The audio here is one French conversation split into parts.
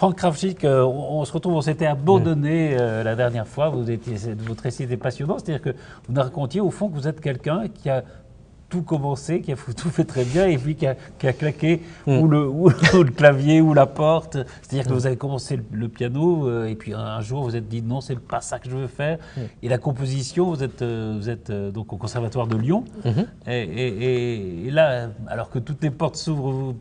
Franck Krawczyk, on se retrouve, on s'était abandonné la dernière fois. Votre récit était passionnant, c'est-à-dire que vous nous racontiez au fond que vous êtes quelqu'un qui a tout commencé, qui a tout fait très bien et puis qui a claqué ou le clavier ou la porte. C'est-à-dire que vous avez commencé le piano et puis un jour vous êtes dit non, c'est pas ça que je veux faire. Et la composition, vous êtes donc au Conservatoire de Lyon. Et là, alors que toutes les portes s'ouvrent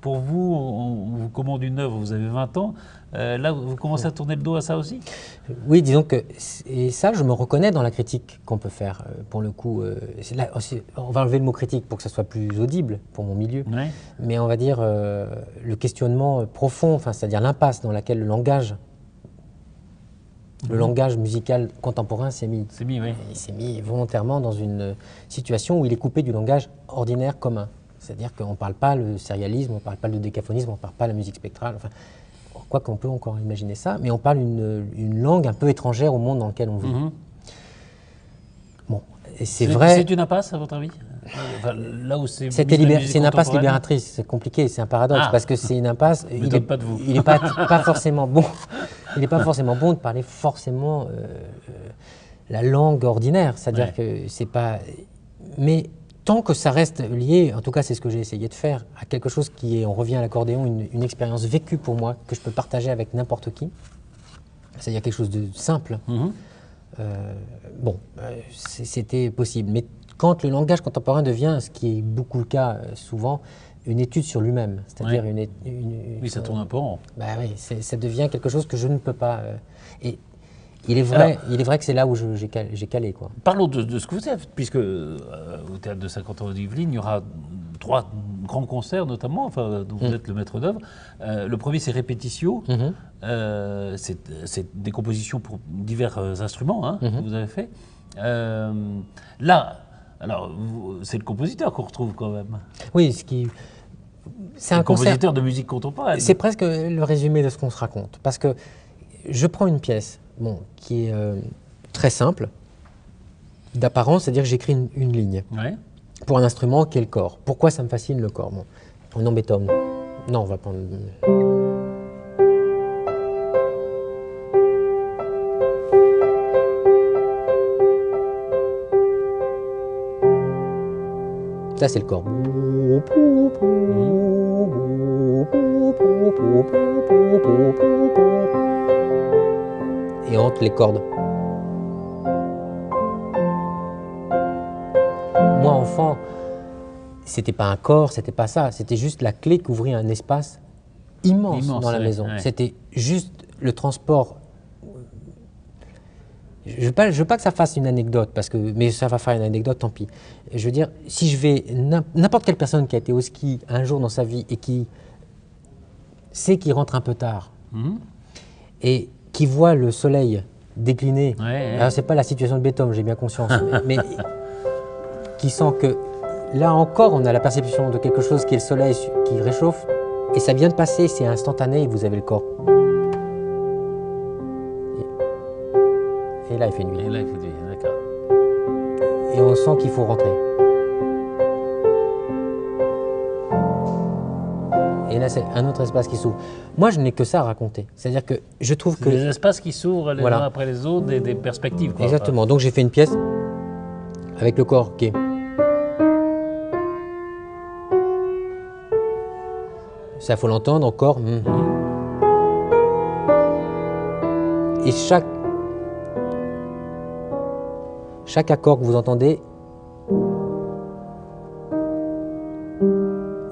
pour vous, on vous commande une œuvre, vous avez 20 ans. Là, vous commencez à tourner le dos à ça aussi? Oui, disons que, et ça, je me reconnais dans la critique qu'on peut faire, pour le coup. Là, on va enlever le mot critique pour que ça soit plus audible pour mon milieu. Ouais. Mais on va dire le questionnement profond, enfin, c'est-à-dire l'impasse dans laquelle le langage musical contemporain s'est mis. Oui. Il s'est mis volontairement dans une situation où il est coupé du langage ordinaire commun. C'est-à-dire qu'on ne parle pas le sérialisme, on ne parle pas le décaphonisme, on ne parle pas la musique spectrale. Enfin, quoi qu'on peut encore imaginer ça, mais on parle une langue un peu étrangère au monde dans lequel on vit. Bon, et c'est vrai. C'est une impasse, à votre avis? Enfin, là où c'est une impasse libératrice, c'est compliqué, c'est un paradoxe, parce que c'est une impasse. Il n'est pas de vous. Il n'est pas forcément bon. Il n'est pas forcément bon de parler forcément la langue ordinaire, c'est-à-dire que c'est pas. Mais tant que ça reste lié, en tout cas c'est ce que j'ai essayé de faire, à quelque chose qui est, on revient à l'accordéon, une expérience vécue pour moi, que je peux partager avec n'importe qui, c'est-à-dire quelque chose de simple, c'était possible. Mais quand le langage contemporain devient, ce qui est beaucoup le cas souvent, une étude sur lui-même, c'est-à-dire oui, ça tourne un peu rond. Bah oui, ça devient quelque chose que je ne peux pas... et il est vrai que c'est là où j'ai calé, quoi. Parlons de ce que vous faites, puisque au Théâtre de Saint-Quentin aux Yvelines, il y aura 3 grands concerts notamment, enfin, dont vous êtes le maître d'œuvre. Le premier, c'est Répétitio. C'est des compositions pour divers instruments que vous avez fait. Là, alors, c'est le compositeur qu'on retrouve quand même. Oui, c'est un compositeur de musique contemporaine. C'est presque le résumé de ce qu'on se raconte, parce que je prends une pièce qui est très simple d'apparence, c'est-à-dire que j'écris une ligne pour un instrument qui est le corps. Pourquoi ça me fascine le corps? Prenons Beethoven. Non, on va prendre... Ça, c'est le corps. Et entre les cordes. Moi, enfant, c'était pas un corps, c'était pas ça. C'était juste la clé qui ouvrit un espace immense dans la maison. C'était juste le transport. Je veux pas que ça fasse une anecdote, mais ça va faire une anecdote, tant pis. Je veux dire, si je vais... N'importe quelle personne qui a été au ski un jour dans sa vie et qui sait qu'il rentre un peu tard et qui voit le soleil décliner, alors c'est pas la situation de Beethoven, j'ai bien conscience, mais qui sent que là encore on a la perception de quelque chose qui est le soleil qui réchauffe et ça vient de passer, c'est instantané et vous avez le corps. Et là il fait nuit. Et là il fait nuit, d'accord. Et on sent qu'il faut rentrer. Et là, c'est un autre espace qui s'ouvre. Moi, je n'ai que ça à raconter. C'est-à-dire que je trouve que... Des espaces qui s'ouvrent les uns après les autres, des perspectives. Quoi. Exactement. Donc, j'ai fait une pièce avec le corps qui est... Ça, faut l'entendre encore. Et chaque accord que vous entendez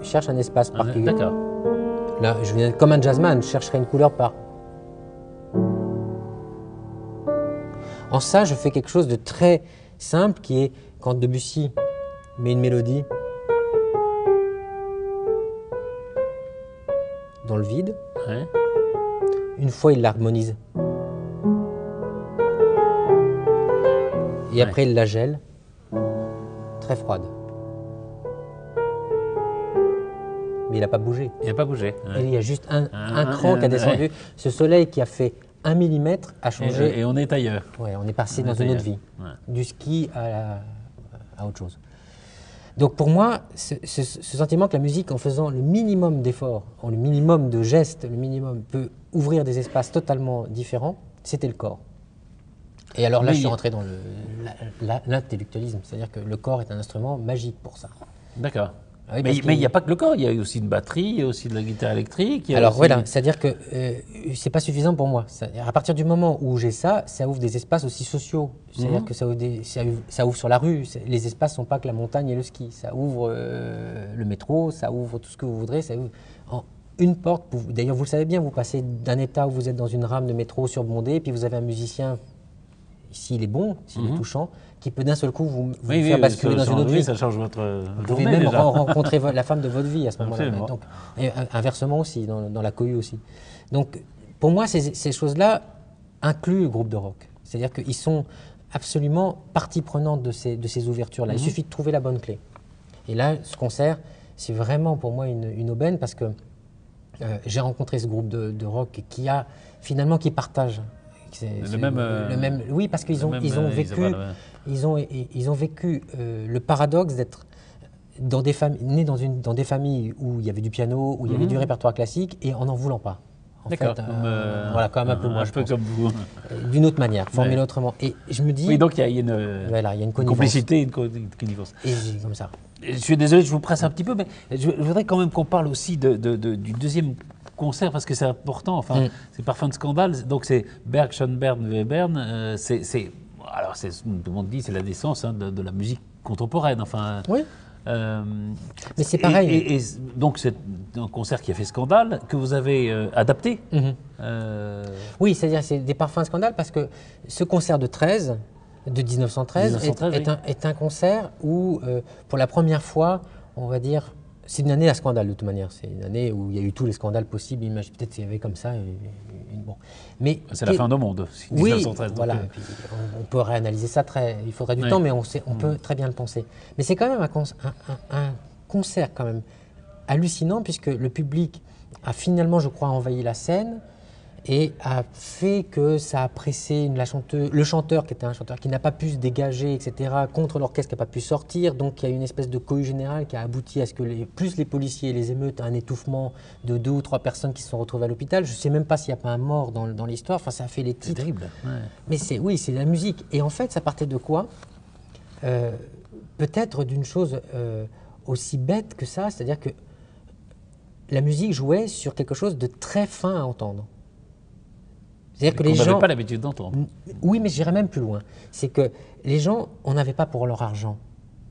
cherche un espace particulier. D'accord. Là, je viens comme un jazzman, je chercherai une couleur par... En ça, je fais quelque chose de très simple qui est quand Debussy met une mélodie dans le vide, une fois il l'harmonise. Et après il la gèle, très froide. Mais il n'a pas bougé. Il n'a pas bougé. Il y a juste un cran qui a descendu. Ce soleil qui a fait 1 millimètre a changé. Et on est ailleurs. Ouais, on est passé dans une autre vie. Du ski à autre chose. Donc pour moi, ce sentiment que la musique, en faisant le minimum d'efforts, en le minimum de gestes, le minimum, peut ouvrir des espaces totalement différents, c'était le corps. Et alors là, je suis rentré dans l'intellectualisme, c'est-à-dire que le corps est un instrument magique pour ça. D'accord. Ah oui, mais il n'y a pas que le corps, il y a aussi une batterie, il y a aussi de la guitare électrique. Alors aussi... voilà, c'est-à-dire que c'est pas suffisant pour moi. À partir du moment où j'ai ça, ça ouvre des espaces aussi sociaux. C'est-à-dire que ça ouvre sur la rue. Les espaces ne sont pas que la montagne et le ski. Ça ouvre le métro, ça ouvre tout ce que vous voudrez. Ça ouvre en une porte. D'ailleurs, vous le savez bien, vous passez d'un état où vous êtes dans une rame de métro surbondée, puis vous avez un musicien, s'il est bon, s'il est touchant, qui peut d'un seul coup vous faire basculer dans une autre vie. Ça change votre Vous pouvez même rencontrer la femme de votre vie à ce moment-là. Et inversement aussi, dans la cohue aussi. Donc, pour moi, ces choses-là incluent le groupe de rock. C'est-à-dire qu'ils sont absolument partie prenante de ces ouvertures-là. Il suffit de trouver la bonne clé. Et là, ce concert, c'est vraiment pour moi une aubaine parce que j'ai rencontré ce groupe de rock qui partage. Le même, oui, parce qu'ils ont vécu le paradoxe d'être nés dans des familles où il y avait du piano, où il y avait du répertoire classique, et en n'en voulant pas. D'accord. Voilà, comme un peu moi, un peu comme vous. D'une autre manière, formulé autrement. Et je me dis... Oui, donc il y a une complicité, une connivence. Et comme ça. Je suis désolé, je vous presse un petit peu, mais je voudrais quand même qu'on parle aussi du deuxième concert, parce que c'est important, enfin, c'est Parfum de Scandale, donc c'est Berg, Schönberg, Webern, alors tout le monde dit c'est la naissance de la musique contemporaine, enfin... Oui. Mais c'est pareil. Et donc c'est un concert qui a fait scandale, que vous avez adapté. Oui, c'est-à-dire c'est des Parfums de Scandale, parce que ce concert de 1913 est un concert où, pour la première fois, on va dire, c'est une année à scandale de toute manière. C'est une année où il y a eu tous les scandales possibles. Peut-être qu'il y avait comme ça. Bon. Mais c'est la fin du monde, 1913. Oui, voilà. Puis on peut réanalyser ça il faudrait du temps, mais on peut très bien le penser. Mais c'est quand même un concert quand même hallucinant, puisque le public a finalement, je crois, envahi la scène et a fait que ça a pressé le chanteur, qui était un chanteur qui n'a pas pu se dégager, etc., contre l'orchestre qui n'a pas pu sortir. Donc il y a une espèce de cohue générale qui a abouti à ce que plus les policiers et les émeutes, un étouffement de 2 ou 3 personnes qui se sont retrouvées à l'hôpital. Je ne sais même pas s'il n'y a pas un mort dans l'histoire. Enfin, ça a fait les titres. C'est terrible. Ouais. Mais c'est la musique. Et en fait, ça partait de quoi? Peut-être d'une chose aussi bête que ça, c'est-à-dire que la musique jouait sur quelque chose de très fin à entendre. C'est-à-dire que les gens n'avaient pas l'habitude d'entendre. Oui, mais j'irais même plus loin. C'est que les gens, on n'avait pas pour leur argent.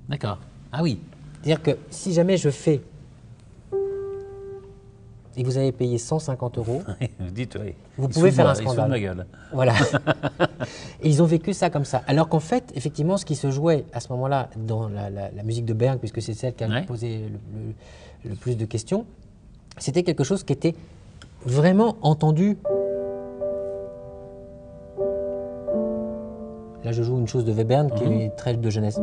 D'accord. Ah oui. C'est-à-dire que si jamais je fais et que vous avez payé 150 €, dites, oui. Vous pouvez faire un scandale. Ils se foutent de ma gueule. Voilà. Et ils ont vécu ça comme ça. Alors qu'en fait, effectivement, ce qui se jouait à ce moment-là dans la musique de Berg, puisque c'est celle qui a posé le plus de questions, c'était quelque chose qui était vraiment entendu. Là, je joue une chose de Webern qui est très de jeunesse.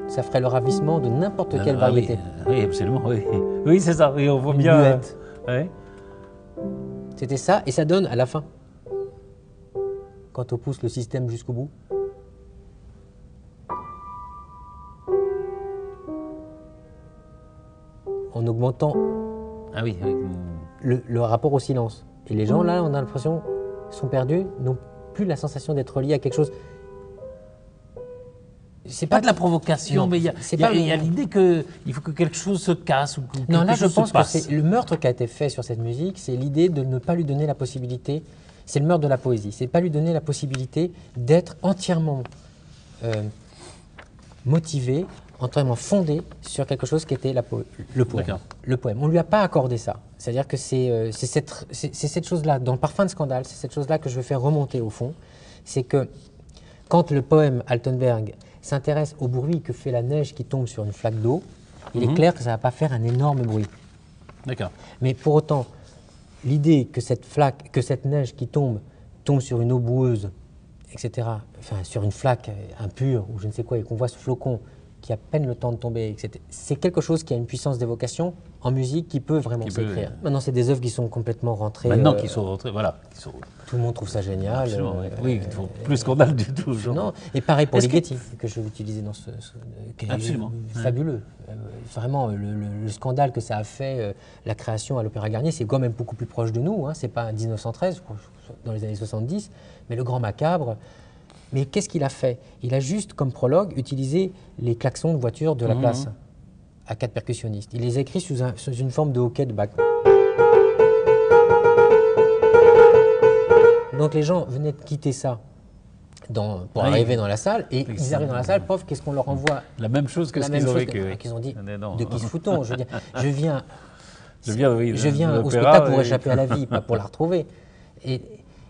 Ça ferait le ravissement de n'importe quelle variété. Oui, absolument. Oui, c'est ça. Oui, on voit bien. C'était ça, et ça donne à la fin, quand on pousse le système jusqu'au bout. En augmentant le rapport au silence. Et les gens, là, on a l'impression, sont perdus, n'ont plus la sensation d'être liés à quelque chose. C'est pas de la provocation, mais il y a l'idée qu'il faut que quelque chose se casse. Ou que non, là, je pense que c'est le meurtre qui a été fait sur cette musique, c'est l'idée de ne pas lui donner la possibilité, c'est le meurtre de la poésie, c'est pas lui donner la possibilité d'être entièrement motivé, entièrement fondé sur quelque chose qui était le poème. Le poème. On ne lui a pas accordé ça. C'est-à-dire que c'est cette chose-là, dans le Parfum de Scandale, c'est cette chose-là que je veux faire remonter au fond. C'est que quand le poème Altenberg s'intéresse au bruit que fait la neige qui tombe sur une flaque d'eau, il est clair que ça ne va pas faire un énorme bruit. D'accord. Mais pour autant, l'idée que cette neige qui tombe sur une eau boueuse, etc., enfin sur une flaque impure ou je ne sais quoi, et qu'on voit ce flocon qui a à peine le temps de tomber. C'est quelque chose qui a une puissance d'évocation en musique qui peut vraiment s'écrire. Maintenant, c'est des œuvres qui sont complètement rentrées. Maintenant qu'ils sont rentrés, voilà. Tout le monde trouve ça génial. Oui, il faut plus scandale du tout. Non. Et pareil pour Ligeti, que je vais utiliser dans qui est Absolument. Fabuleux. Vraiment, le scandale que ça a fait, la création à l'Opéra Garnier, c'est quand même beaucoup plus proche de nous. Hein. C'est pas 1913, dans les années 70, mais le Grand Macabre. Mais qu'est-ce qu'il a fait? Il a juste, comme prologue, utilisé les klaxons de voiture de la place à 4 percussionnistes. Il les a écrits sous une forme de hoquet de Bach. Donc les gens venaient de quitter ça pour arriver dans la salle, et ils arrivent dans la salle, pauvre, qu'est-ce qu'on leur envoie? La même chose que ce qu'ils ont vécu. Qu'ils ont dit, de qui se fout-on? Je veux dire, je viens au l'opéra, spectacle pour échapper à la vie, pas pour la retrouver. Et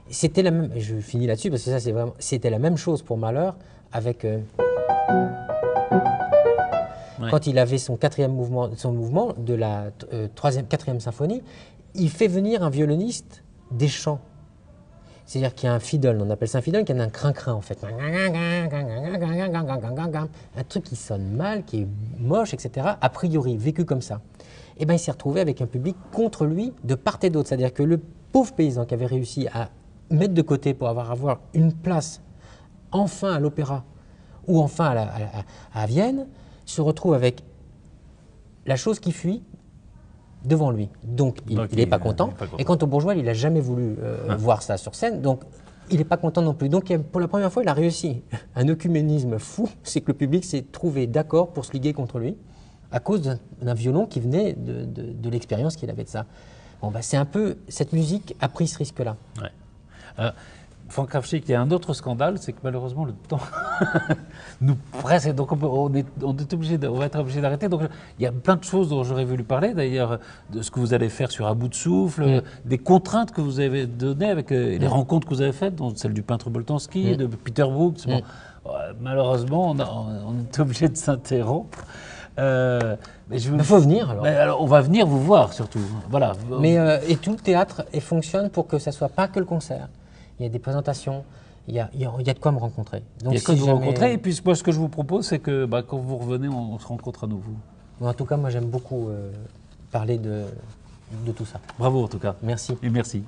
c'était la même, je finis là-dessus parce que ça c'est vraiment, c'était la même chose pour Mahler avec quand il avait son mouvement de la quatrième symphonie, il fait venir un violoniste des chants. C'est-à-dire qu'il y a un fiddle, on appelle ça un fiddle, qui a un crin-crin en fait. Un truc qui sonne mal, qui est moche, etc. A priori, vécu comme ça. Et bien il s'est retrouvé avec un public contre lui de part et d'autre. C'est-à-dire que le pauvre paysan qui avait réussi à mettre de côté pour avoir une place enfin à l'opéra ou enfin à Vienne, se retrouve avec la chose qui fuit devant lui. Donc il n'est pas content. Et quant au bourgeois, il n'a jamais voulu voir ça sur scène. Donc il n'est pas content non plus. Donc pour la première fois, il a réussi un œcuménisme fou. C'est que le public s'est trouvé d'accord pour se liguer contre lui à cause d'un violon qui venait de l'expérience qu'il avait de ça. Bon, c'est un peu, cette musique a pris ce risque-là. Ouais. Franck Kravchik, il y a un autre scandale, c'est que malheureusement le temps nous presse, et donc on va être obligé d'arrêter. Donc il y a plein de choses dont j'aurais voulu parler, d'ailleurs de ce que vous allez faire sur À bout de souffle, des contraintes que vous avez données avec les rencontres que vous avez faites, dont celle du peintre Boltanski, de Peter Brook. Bon, malheureusement, on est obligé de s'interrompre. Il faut venir alors. Alors. On va venir vous voir surtout. Voilà. Mais et tout le théâtre fonctionne pour que ça soit pas que le concert. Il y a des présentations, il y a de quoi me rencontrer. Donc, il y a de quoi vous rencontrer. Et puis moi, ce que je vous propose, c'est que quand vous revenez, on se rencontre à nouveau. En tout cas, moi, j'aime beaucoup parler de tout ça. Bravo en tout cas. Merci. Et merci.